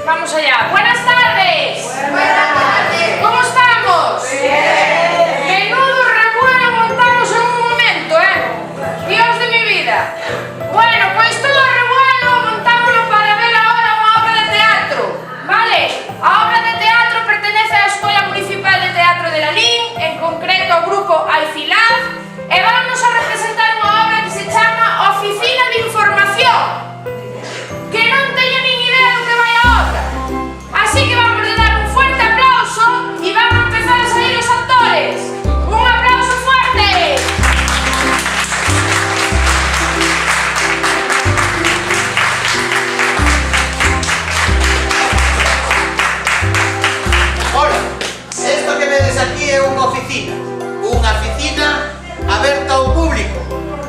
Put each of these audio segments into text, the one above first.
Vamos allá. Buenas tardes. Buenas tardes. ¿Cómo estamos? Bien. Menudo revuelo montamos en un momento, Dios de mi vida. Bueno, pues todo el revuelo montámoslo para ver ahora una obra de teatro, ¿vale? A obra de teatro pertenece a la Escuela Municipal de Teatro de Lalín, en concreto ao grupo Alfilaz, e vamos a representar unha obra que se chama Oficina de Información, que non teño nin idea do que vai a obra. Así que vamos a dar un fuerte aplauso y van a empezar a salir los actores. ¡Un aplauso fuerte! Ola, isto que vedes aquí é unha oficina aberta ao público,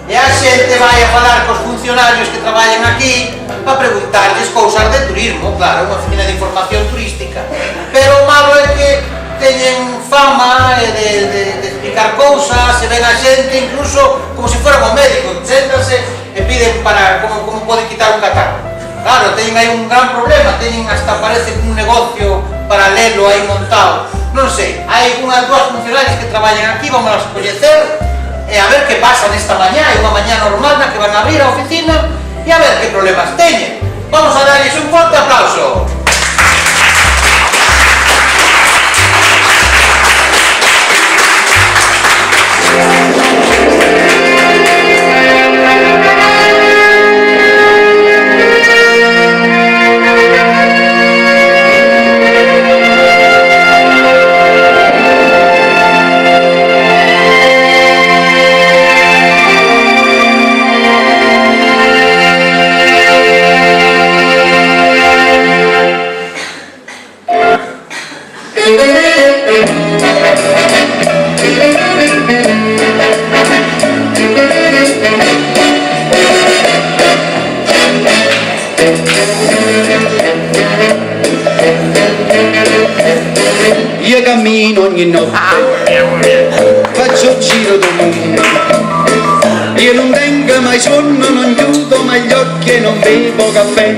e a xente vai a falar cos funcionarios que traballan aquí para preguntarlles cousas de turismo, claro, unha oficina de información turística. Pero o malo é que teñen fama de explicar cousas, se ven a xente incluso como se fueran ao médico, séntanse e piden para como poden quitar un catarro. Claro, teñen aí un gran problema, teñen hasta parece un negocio paralelo aí montado. Non sei, hai unhas dúas funcionarias que traballan aquí, vamos a coñecer e a ver que pasa nesta mañá, é unha mañá normal na que van a abrir a oficina e a ver que problemas teñen. Vamos a darles un forte aplauso. Io cammino ogni notte, faccio il giro del mondo. Io non tengo mai sonno, non chiudo mai gli occhi e non bevo caffè.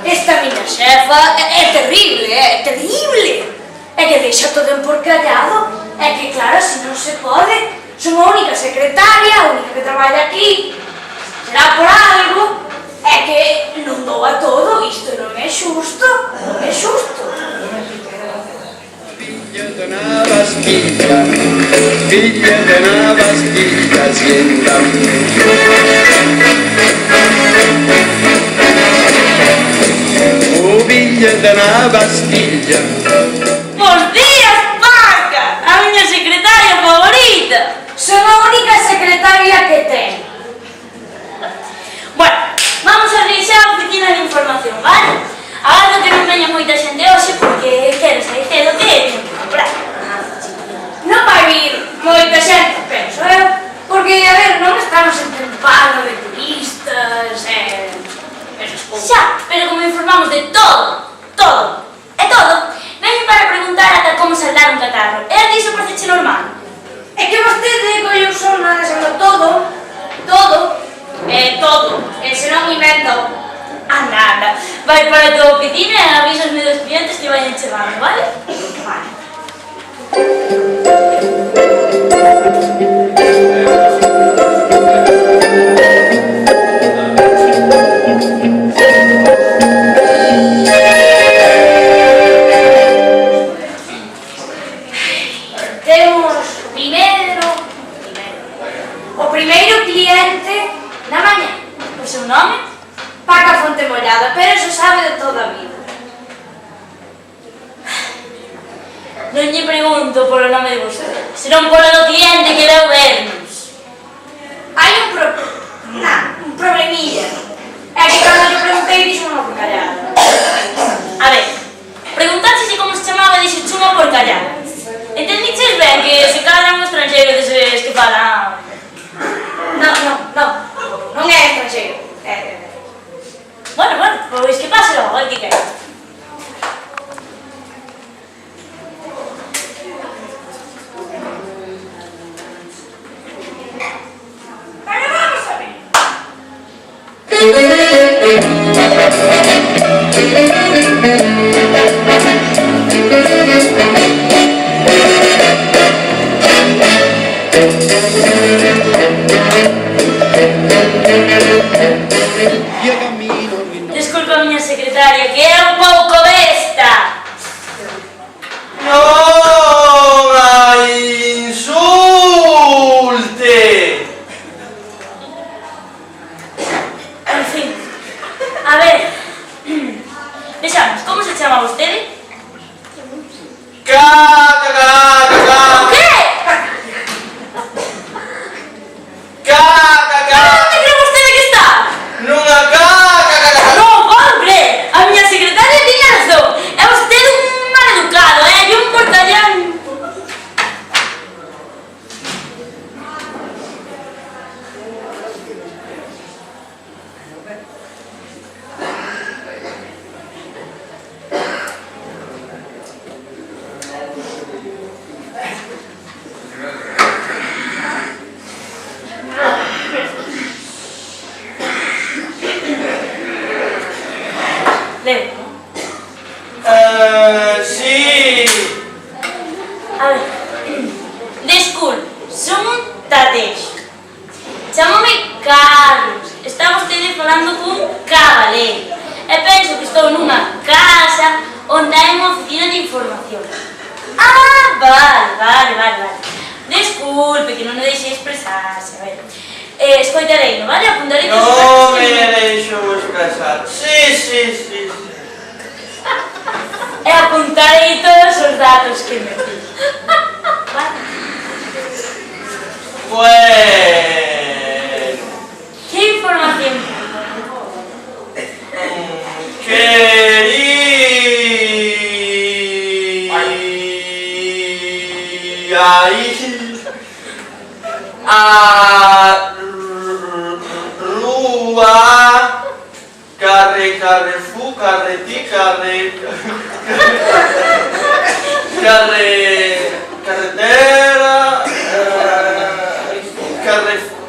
Esta miña xefa é terrible, é terrible. É que deixa todo emporcallado. É que claro, se non se pode. Son a única secretaria, a única que traballa aquí. Será por algo. É que non dou a todo, isto non é xusto, non é xusto. Figlia de una pastilla, sienta. Oh, figlia de una pastilla. Bos días, Paca, a miña secretaria favorita. Son a única secretaria que ten. Bueno, vamos a revisar a oficina de información, vale? Agora que non veña moita xente hoxe porque quero sair cedo que é tempo comprar. Non vai vir moita xente, penso, porque, a ver, non estamos en tempada de turistas, esas cousas. Xa, pero como informamos de todo, veño para preguntar ata como saldar un catarro. E a ti iso parece normal? É que vostede colle un son nada sendo todo, e se non invento a nada. Vai para a tua oficina e avisasme dos clientes que vayan chegando, vale? Vale. Temos o primeiro cliente na mañá. O seu nome? Paca Fonte Mollada, pero eso sabe de toda a vida. Non lle pregunto polo nome de vostede, senón polo do cliente que veu vernos. Hai un problemilla. É que cando lle preguntei dixo unha porcallada. A ver, preguntaste se como se chamaba e dixo unha porcallada. Entendiches ben que se cadra un estranxeiro deses que falan... Non é estranxeiro. Bueno, pois que pase logo, el que quer. Pero vamos a ver. Io cammino in notte. Desculpa a miña secretaria, que é un pouco besta. Non a insulte! En fin, a ver, vexamos, como se chama vostede? O que? Onde cree vostede que está? Nunha Non, hombre, a miña secretaria tiña razón. É vostede un maleducado, e un portallán. Leo. sì. A ver, desculpe, son un tatexo. Chámome Carlos. Está vostede falando cun cabaleiro. E penso que estou nunha casa onde hai unha oficina de información. Ah, vale. Desculpe, que non me deixei expresarse, a ver. Escoitareino, vale? Apuntarei todos os Non datos que me me... deixo expresar. Sí. E apuntarei todos os datos que me di. Vale? Bueno. Que información? A rúa carrefu, carretera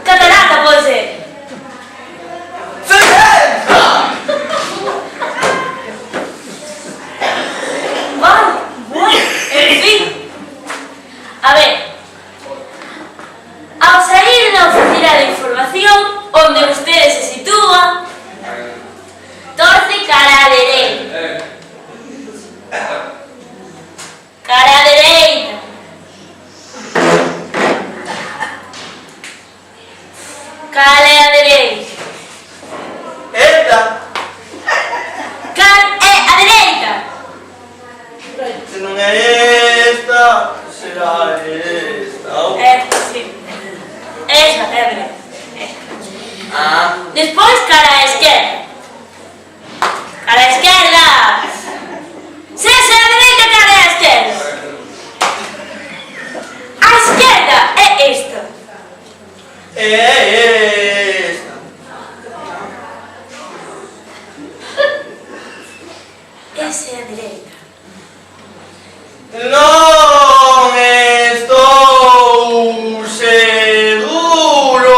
Catarata pode ser. Vale, bueno, en fin. A ver, ao sair da oficina de información, onde vostede se sitúa, torce cara a dereita. Cara a dereita. Cal é a dereita? Esta. Cal é a dereita? Se non é esta, será esta. Sí. Esta, é a dereita. Ah. Despois, cara a esquerda. Cara a esquerda. Se é a dereita, cara a esquerda. A esquerda é esta. É esta. Esa é a direita. Non estou seguro,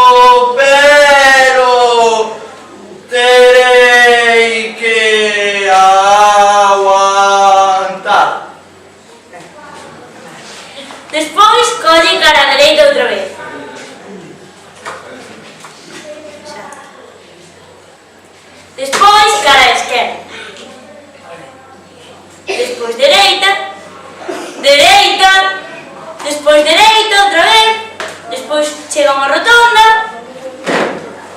pero terei que aguantar. Despois, colle cara a dereita outra vez. Despois, cara a esquerda. Despois dereita. Despois dereita outra vez. Despois chega unha rotonda.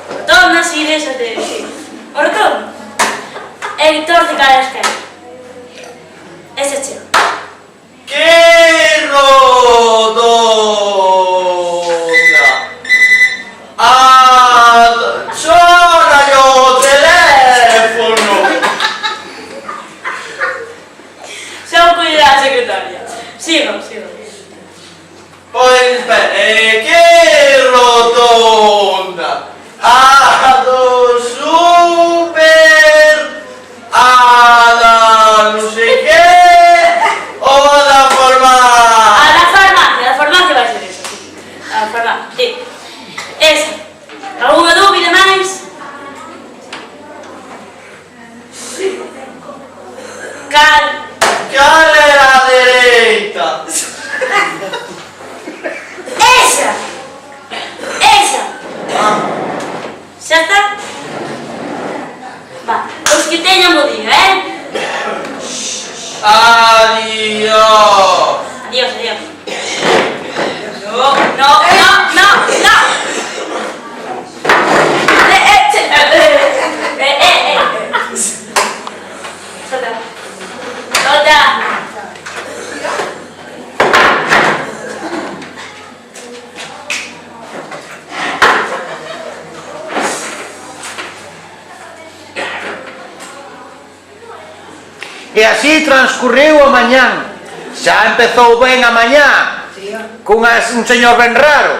Rotonda, si, esa de... Unha rotonda. E torce cara a esquerda. Esa chega. Que rodonda. Suona o teléfono. Xa o cuida a secretaria. Sigo. Pois ben, que rotonda. A do super, a da non sei que, o da farmacia. A da farmacia vai ser esa, sí. A farmacia, sí. Esa. Alguna dúbida máis? E así transcurriu o mañán. Xa empezou ben a mañá, un señor ben raro.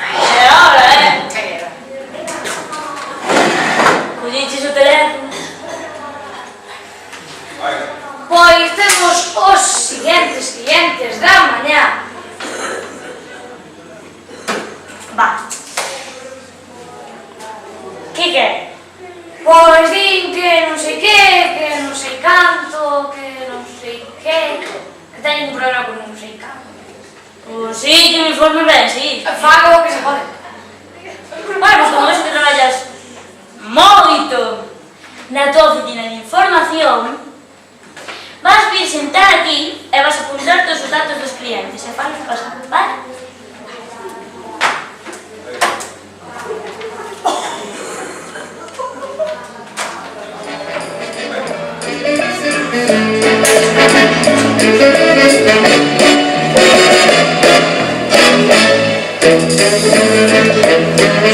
E ahora, Colliches o teléfono. Pois temos os siguientes clientes da mañá. Va. Que quere? Pois din que non sei que non sei canto, que non sei que teñen un problema con non sei canto. Pois sí, que me informe ben, sí. Fago o que se pode. Bueno, pois como ves que traballas moito na tua oficina de información, vas vir sentar aquí e vas apuntar todos os datos dos clientes e falos pasar, vale?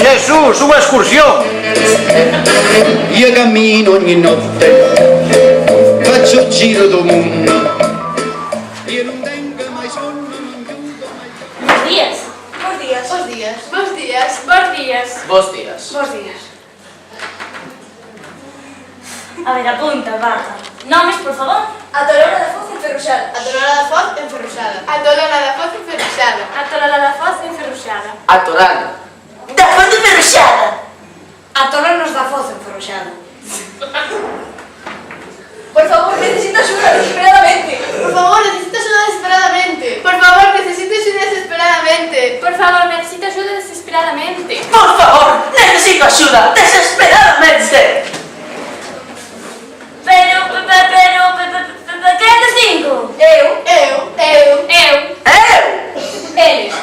Jesús, unha excursión. Io cammino ogni notte, faccio il giro do mondo. Io non tengo mai sonno, non chiudo mai. Buenos días. Bos días. Bos días. Bos días. Bos días. Bos días. Bos días. A ver, apunta, baja. Nomes, por favor. Atolona da Foz enferruxada. Atolona da Foz enferruxada. Atolona da Foz enferruxada. Atolona da Foz enferruxada. Atorano. Da fonte enferruxada. Atolonos da Foz enferruxada. Por favor, necesito axuda desesperadamente. Por favor, necesito axuda desesperadamente. Por favor, necesito axuda desesperadamente. Por favor, necesito axuda desesperadamente. Por favor, necesito axuda desesperadamente. Pero, ¿qué é dos cinco? Eu. Eles.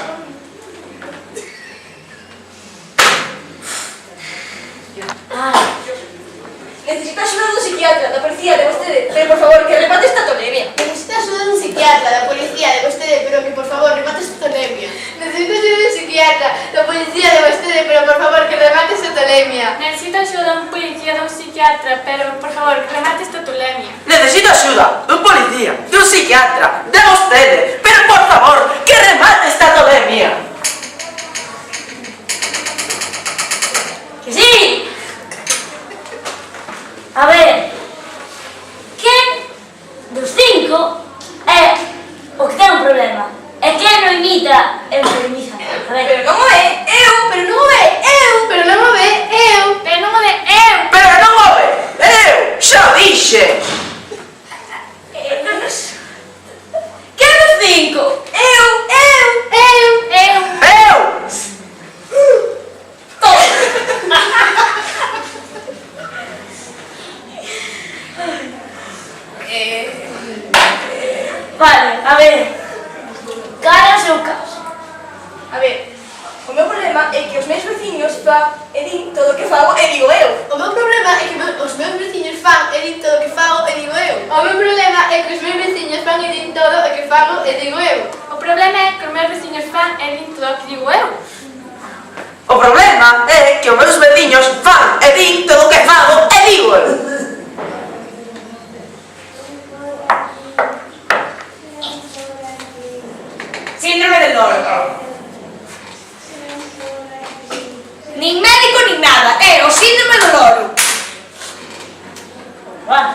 Necesito axuda dun psiquiatra, da policía, de vostede. Pero, por favor, que remate esta tolemia. Necesito ayuda de un psiquiatra, de la policía, de ustedes, pero que por favor remate esta tolemia. Necesito axuda de un psiquiatra, da policía de vostede, pero por favor que remate esta tolemia. Necesito axuda de un policía, de un psiquiatra, pero por favor que remate esta tolemia. Necesito axuda dun policía, dun psiquiatra, de vostede, pero por favor, que remate esta tolemia. Que sí. A ver, quen dos cinco é o que ten un problema? E quen non imita enfermiza? A ver, Pero como é? Pero non é eu. Pero non o ve eu. Pero non o ve eu. Pero non o ve, eu xa dixe. quen dos cinco? Eu. Eu. Vale, a ver, cal é o seu caso? A ver, o meu problema é que os meus veciños fan e din todo o que fago e digo eu. O meu problema é que os meus veciños fan e din todo o que fago e digo eu. O meu problema é que os meus veciños fan e din todo o que fago e digo eu. O problema é que os meus veciños fan e din todo o que digo eu. O problema é que os meus veciños fan e din todo o que fago e digo eu. Síndrome del loro. Nin médico nin nada, é o síndrome do loro. Vale.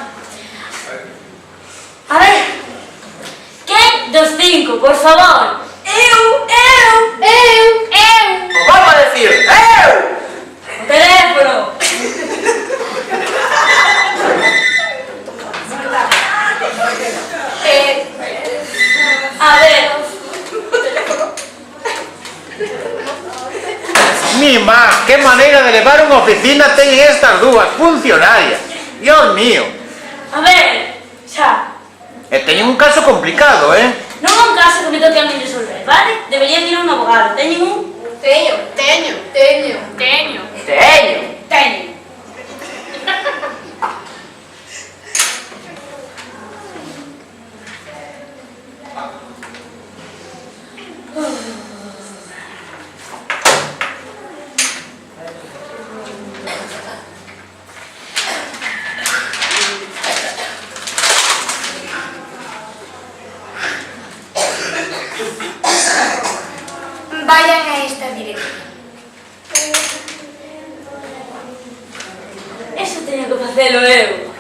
A ver, quen dos cinco, por favor? Eu. O volvo a decir, eu. O teléfono. A ver, Mi má, que maneira de levar unha oficina teñen estas dúas funcionarias. Dios mío. a ver, xa. E teñen un caso complicado, Non é un caso que me toque a mí resolver, vale? Deberían ir a un abogado. Teñen un? Teño. Teño. Teñen. vayan a esta dirección. Eso teño que facelo eu.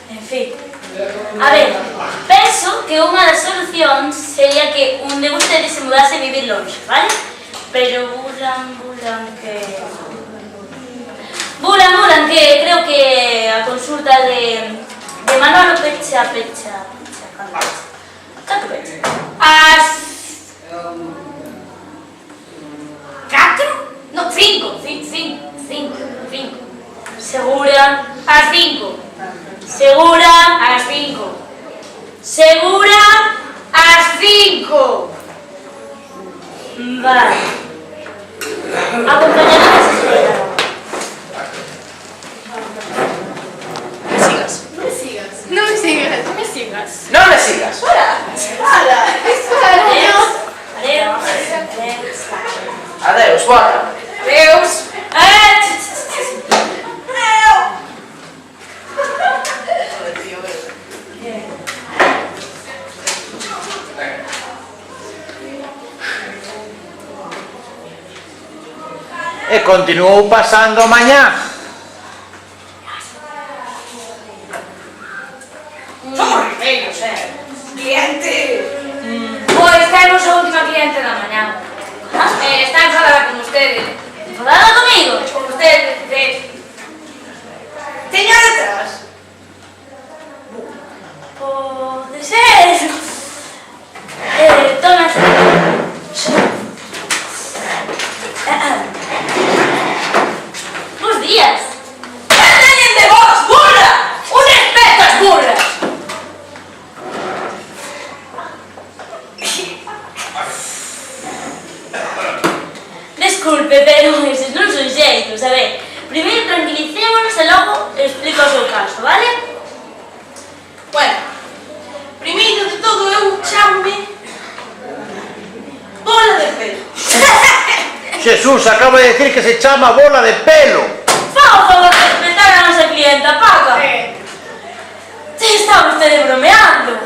En fin. A ver, penso que unha das solucións sería que un de vostedes se mudase a vivir longe, vale? Pero bulan que creo que a consulta de Manolo pecha. Canto pecha? As... 4? No, 5. Segura? As 5. Segura? As 5. Segura? As 5. Vale. Acompañarme a esa señora. No me sigas. No me sigas. No me sigas. No me sigas. Adeus, bora. Adeus. E continuou pasando mañá. Somos ribeiros, Cliente. Pois temos a última cliente da mañá. Está enfadada con ustedes. ¿Enfadada conmigo? Con ustedes. Teña detrás. Pode ser. Toma esta. Bos días. ¡Alguien de vos, burra! ¡Un respeto as burras! Desculpe, pero eses non son xeitos. A ver, primeiro tranquilicémonos e logo explico o seu caso, vale? Bueno, primeiro de todo eu chamo-me Bola de Pelo. Jesús acaba de decir que se chama bola de pelo. Fa o favor de respetar a nosa clienta, Paca. Está vostede bromeando.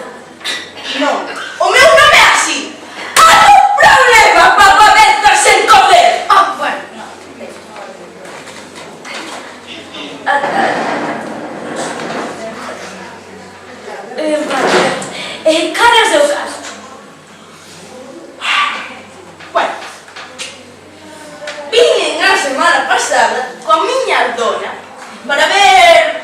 Non, o meu nome é así. Algún problema, papabetas sen comer? Bueno, no. Cal é o seu caso? Bueno, vine a semana pasada coa miña dona para ver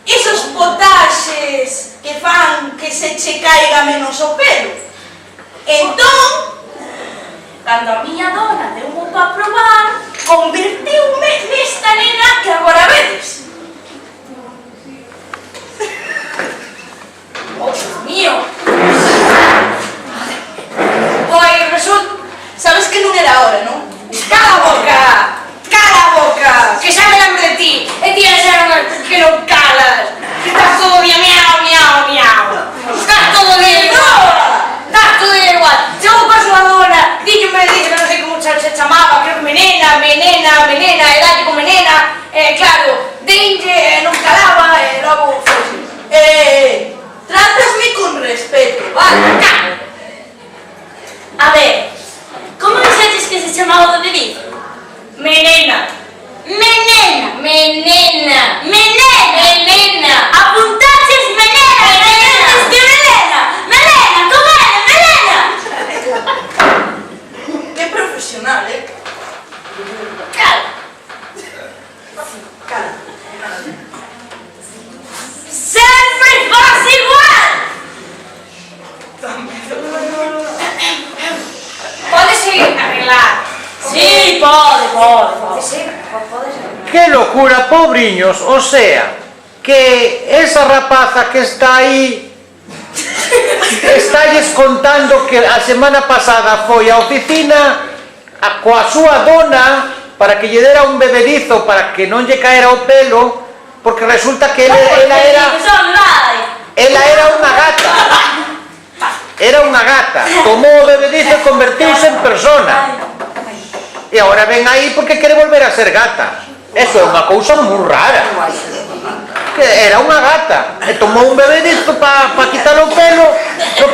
esos potaxes que fan que se che caiga menos o pelo. Entón, cando a miña dona deu-mo para probar, convertiume nesta nena que agora vedes. ¡Oh, Dios mío! Pois resulta... Sabes que non era hora, non? ¡Cala a boca! ¡Cala a boca! Que xa me lembro de ti! E ti eres que non calas! Que estás todo día miau! Estás todo día igual! Estás todo día igual! Chegou pa súa dona, díxome, non sei como se chamaba, creo que menena, e dalle con menena, claro, dinlle, non calaba, e logo foi. Trátame con respeto, vale? Claro! A ver, como dixetes que se chamaba o bebé? Menena! Menena! Apuntaches menena! Que menena! Como era? Menena! Que profesional, Claro. Sempre faz igual! Podes arreglar. Sí, pode. ¡Qué locura, pobriños! O sea, que esa rapaza que está aí estalles contando que a semana pasada foi á oficina coa súa dona para que lle dera un bebedizo para que non lle caera o pelo, porque resulta que ela era unha gata. Era unha gata, tomou o bebedizo e convertiuse en persona. E agora ven aí porque quere volver a ser gata. Eso é unha cousa moi rara. que era unha gata. E tomou un bebé disto para quitar o pelo,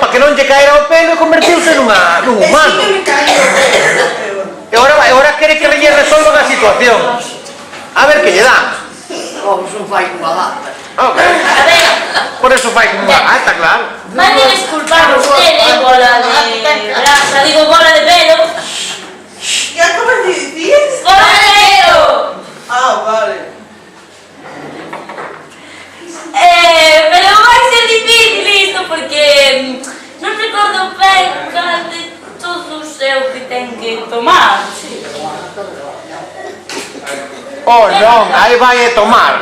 para que non lle caera o pelo e convertiuse nun humano. E agora quere que lle resolvan a situación. A ver que lle dan. Vamos, non fai unha gata. Ok. A ver, Por eso fai como unha gata, claro. mande disculpar usted, bola de grasa, digo bola de pelo. ¿Qué acabas de decir? ¡Bola de pelo! Ah, vale. Pero vai ser difícil isto porque non recordo ben cal de todos é o que ten que tomar. Oh, non, aí vai a tomar.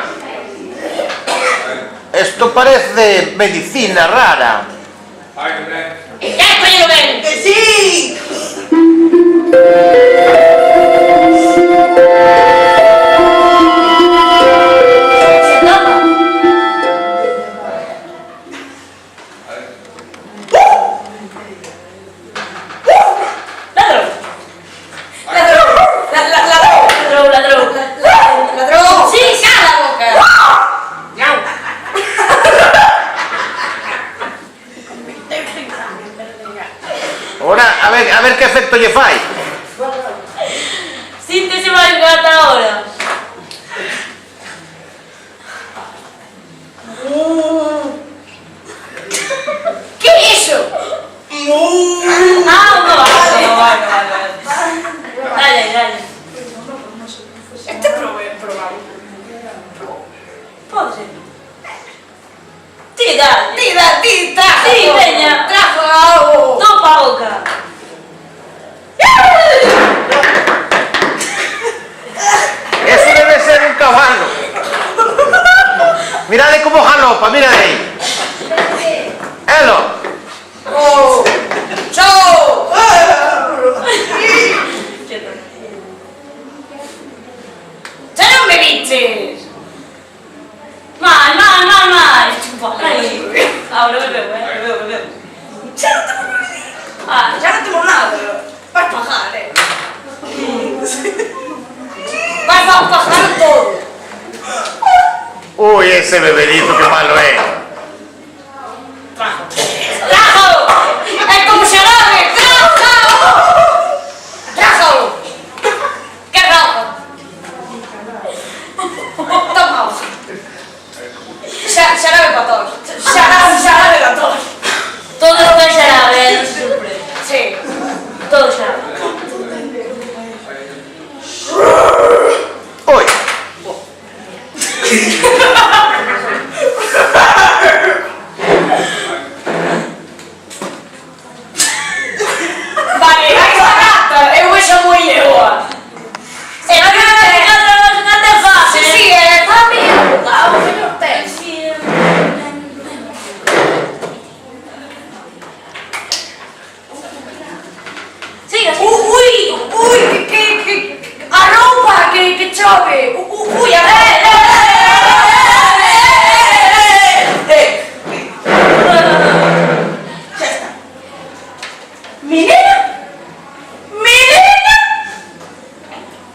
Isto parece medicina rara. ¡Ya coño ben! ¡Que sí! Se toma. Ladrón. Ladrón. Sí, cala a boca. Ahora, a ver que efecto lle fai. Síntese máis gata ahora. ¿Qué es eso? Ah, no vale. Dale. Este probable. Pode ser. Ti, dale. Trajo. Sí, veña. Trajo algo. Topa a boca. Eso debe ser un cabalo. Mirade como jalopa, mira de aí. Elo. Oh. Chao. ¡Ya no me viste! Mal. Ay. Ahora bebeu. Ah, Ya no tengo nada. Vas a pagar, ¡Vas a pagar todo! Uy, ese bebedito que malo é. ¡Trajo! ¡Es como se agarre! ¡Trajo! ¡Qué rojo! Toma. Xarabe para todos. Xarabe para todos. todo esto es xarabe, non se sorprende. Sí. Todo xarabe. Uy. Vale, aí está gata. Eu vexo moi leoa. Nada fácil. Sí, está bien. Ah, o señor ten. Siga. Uy, que a roupa que chove. Uy, a ver. Ya está. Menina?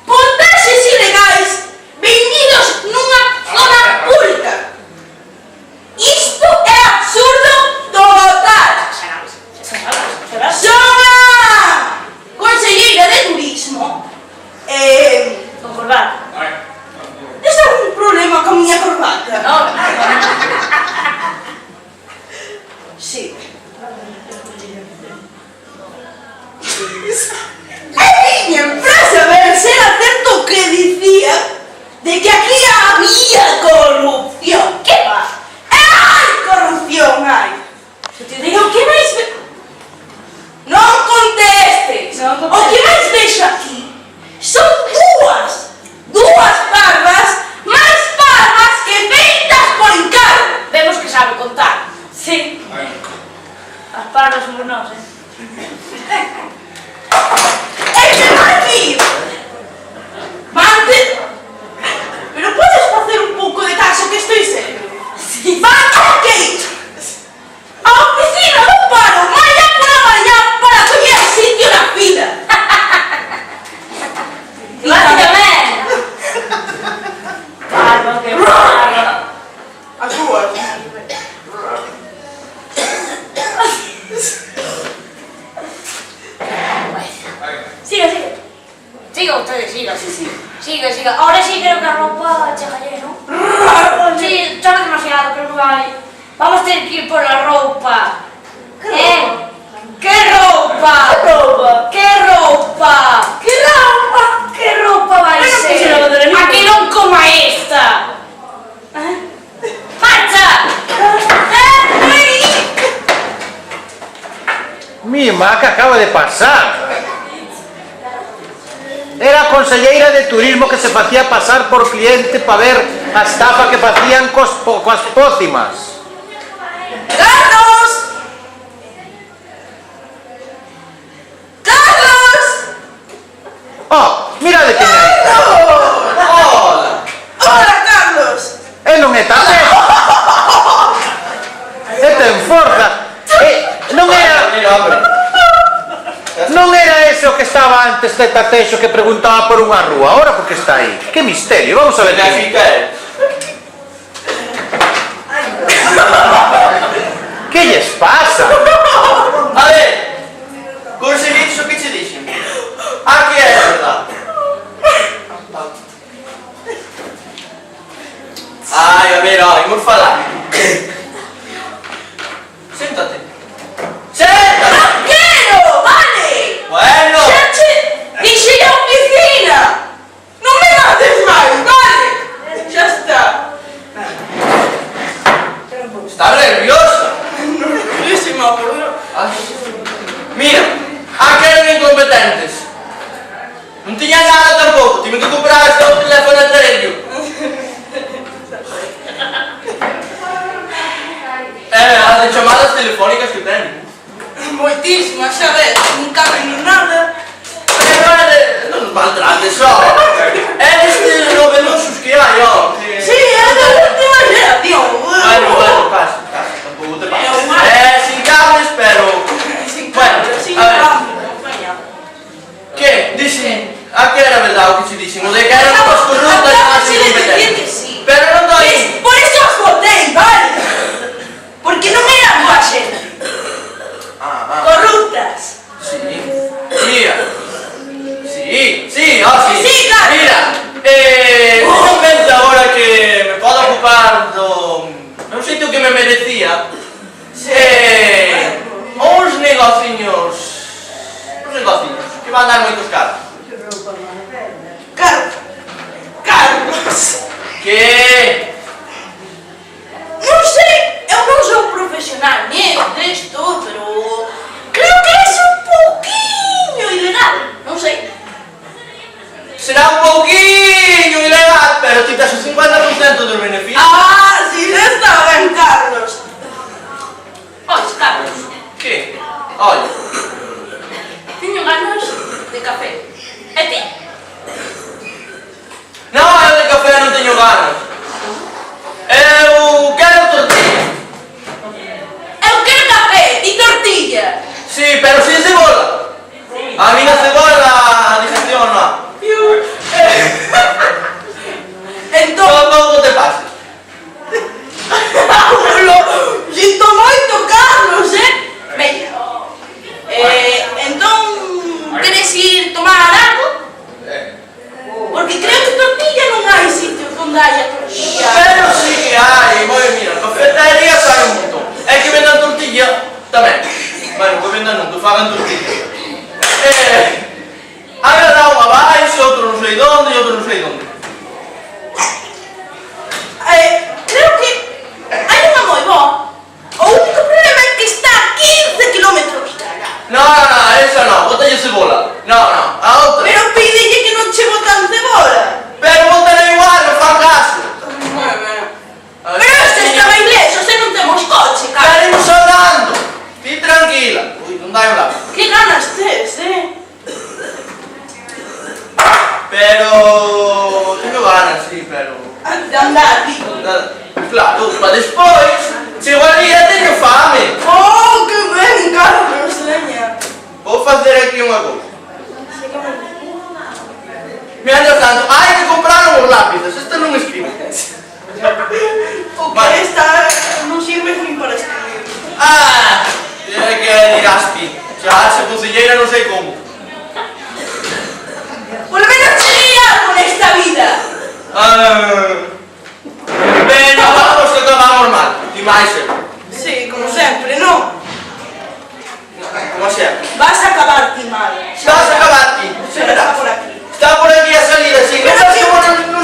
Pontaxes ilegais vendidos nunha zona pública. Isto é absurdo total. Son a conselleira de turismo. Concordar. Tes algún problema con miña corbata? No. Sí. E viñen para saber se era certo o que dicía de que aquí había corrupción. Que va? Hai corrupción, hai. Se te digo que máis Non contestes. Non O contesto. que máis vexo aquí son dúas parvas máis parvas que feitas por encargo. Vemos que sabe contar. sí. As parras somos nós, ¡Este aquí! ¡Mante! ¿Pero puedes hacer un poco de caso que estoy serio? Sí. ¡Mante Kate! ¡A oficina non paro! ¡Mañá por la mañá para coñer sitio na fila! Básicamente. Parva, que parva. chega. Ahora sí creo que a roupa chegalle, ¿no? Sí, chove demasiado, creo que vale. Vamos a tener que ir por la roupa. ¿Qué roupa? Que roupa? ¿Qué roupa? Que roupa? ¿Qué roupa vai Bueno, ser? que se lo daremos. A que non coma esta? Marcha! Mima, que acaba de pasar? Era a conselleira de turismo que se facía pasar por cliente para ver a estafa que facían coas pócimas. Carlos! Carlos! Oh, mira de quen é. Hola! Hola, Carlos! Non é tan ben. Ten forza. Non era ese o que estaba antes de Tatexo que preguntaba por unha rúa. Ahora por que está aí? Que misterio, vamos a ver quen é. Que lles pasa? A ver, conseguides o que che dixen? Aquí é verdad. Ai, a ver, imos falar. Séntate. Séntate! Quero, vale! Bueno. Dixen a oficina! Non me mates máis, vale? Xa está. Está nerviosa. Nerviosísima, pero... Mira, aquí eran incompetentes. Non tiña nada tampouco, tive que comprar hasta o teléfono atrello. As de chamadas telefónicas que ten. Moitísima, xa ves, non cabe nin nada. Pero non nos maltrates só. É destes novedosos que hai, ó. Sí, é da última generación. Bueno, casi, tampouco te pases. Sin cables, pero... Bueno, Sin a ver. cambio, Que? Dixen, a que era verdade o que che dixen? O de que eran unhas corruptas e unhas incompetentes. Pero non do aí. por eso os botei, vale? Porque non eran boa xente. Corruptas. Sí. Mira. Sí, sí. Sí, claro. Mira, justamente agora que me podo ocupar do sitio que me merecía, uns negociños que van dar moitos carros. Carlos. Que? Non sei, eu non sou profesional nisto, pero creo que é un pouquiño ilegal, non sei. Será un pouquiño ilegal, pero ti tes o 50% dos beneficios. Ah, sí, xa está ben, Carlos. Oye, Carlos, Que? Olha, teño ganas de café. E ti? non, eu de café non teño ganas. Eu quero tortilla. Eu quero café e tortilla. Sí, pero sin cebola. A mí la cebola a digestión no. Entón, Tampouco te pases. sinto moito, Carlos, Veña. Entón, queres ir tomar algo? Porque creo que tortilla non hai sitio onde haya tortilla. Pero sí que hai, mira, cafetería sai un montón. É que vendan tortilla tamén. Bueno, que vendan non, que fagan tortilla. Agora unha baixo, outro non sei donde e outro non sei donde. Creo que hai unha moi boa. O único problema é que está a 15 kilómetros. No, esa non, botelle cebola. No, a outra. Pero pídelle que non che botan cebola. Pero botale igual, non fan caso. Pero este estaba inglés, se non temos coche, Carlos. Estaremos andando. Ti tranquila. Ui, non dai un lápiz. Que ganas tes, Pero... Teño ganas, sí, pero... De andar, digo. Claro, para despois, chego ali e teño fame. Oh, que ben, Carlos, leña. Vou facer aquí unha cousa. Mientras tanto, hai que comprar os lápices, este non escribe. O que esta non sirve nin para escribir. Ah, tiene que dirás ti. Xa, se conselleira non sei como. Por lo menos cheguei algo nesta vida. máis eu. Sí, como sempre, non? Como sempre. Vas a acabar ti mal. Estás a acabar ti. Pero está por aquí. Está por aquí a salir así. Non sabes como non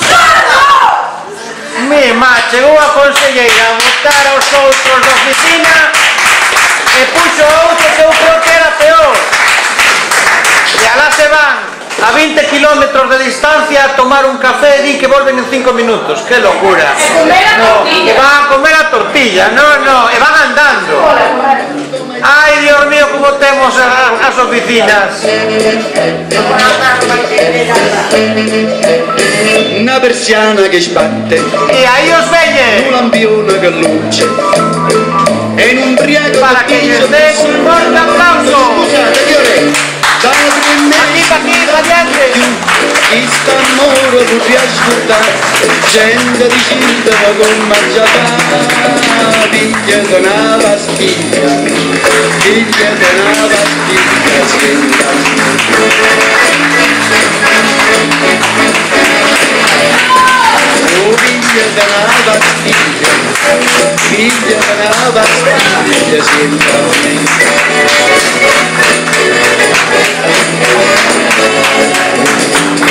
Mima, chegou a conselleira a botar aos outros da oficina e puxo outro que eu creo que era peor. E alá se van a 20 kilómetros de distancia a tomar un café e di que volven en 5 minutos. ¡Qué locura! comer a tortilla. Que van a comer a tortilla, no, e van andando. Ai, Dios mío, como temos as oficinas. Una persiana che sbatte, E aí os veñen un lampione che luce, e in un briaco para que lles den un forte aplauso. Scusate, Fiore, da 3 Aquí, pa' aquí, pa' diante. chi sta a muro potria ascoltare, gente di cinta con mangiata, figlia di una pastiglia, figlia di una pastiglia, senta. Oh, figlia di una pastiglia, figlia di una pastiglia, senta.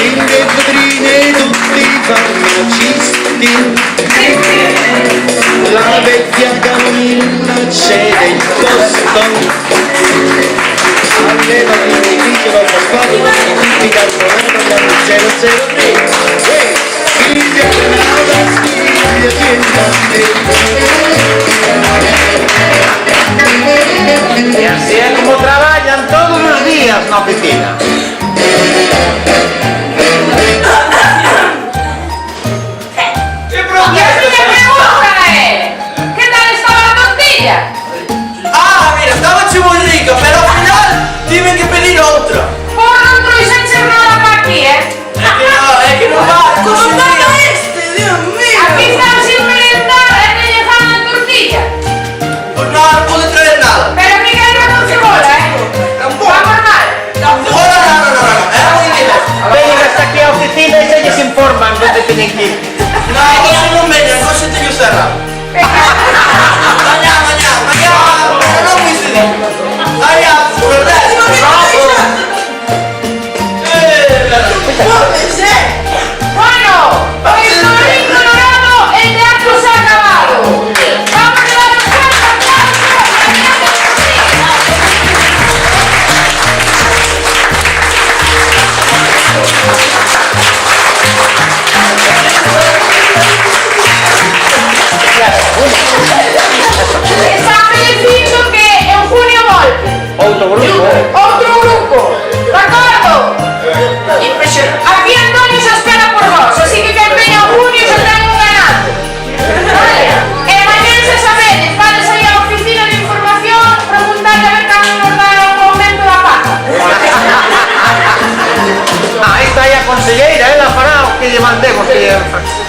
In le vetrine tutti i farmacisti, la vecchia camomilla c'è del costo, alle panificio l'ho passato, tutti carbonato dal 003, figlia della pastiglia E así é como traballan todos os días na oficina. Que Y problema? así me pregunta, ¿qué tal estaba la tortilla? Ah, mira, estaba moi rica, pero ao final tiven que pedir outra. Por non trouxenche nada para aquí, É que non va, ¿Cómo cosas está este? Dios mío. Aquí estamos sin merendar e teñen fan a tortilla. Pois non pode traer nada. Pero aquí que hai con cebola, Tampouco. Vamos mal. Ahora non, era moi nivel. Veñen hasta aquí á oficina e se lles informan onde teñen que ir. Non, hoxe non veñan, hoxe teño cerrado. Mañá, pero non coincidí. Mañá, verdade? Puede ser. Bueno, pues colorín colorado, el teatro se ha acabado. Vamos a dar un fuerte aplauso a Teatro Estaba dicindo que en junio volve. Outro grupo. Outro grupo. De acordo? Aquí Antonio se espera por vos, así que quen veña en junio se ten un ganado. Vale? E mañá se sabedes, vades aí á oficina de información, preguntarle a ver cando nos dá o aumento da paga. Aí está aí a conselleira, ela fará o que lle mandemos que lle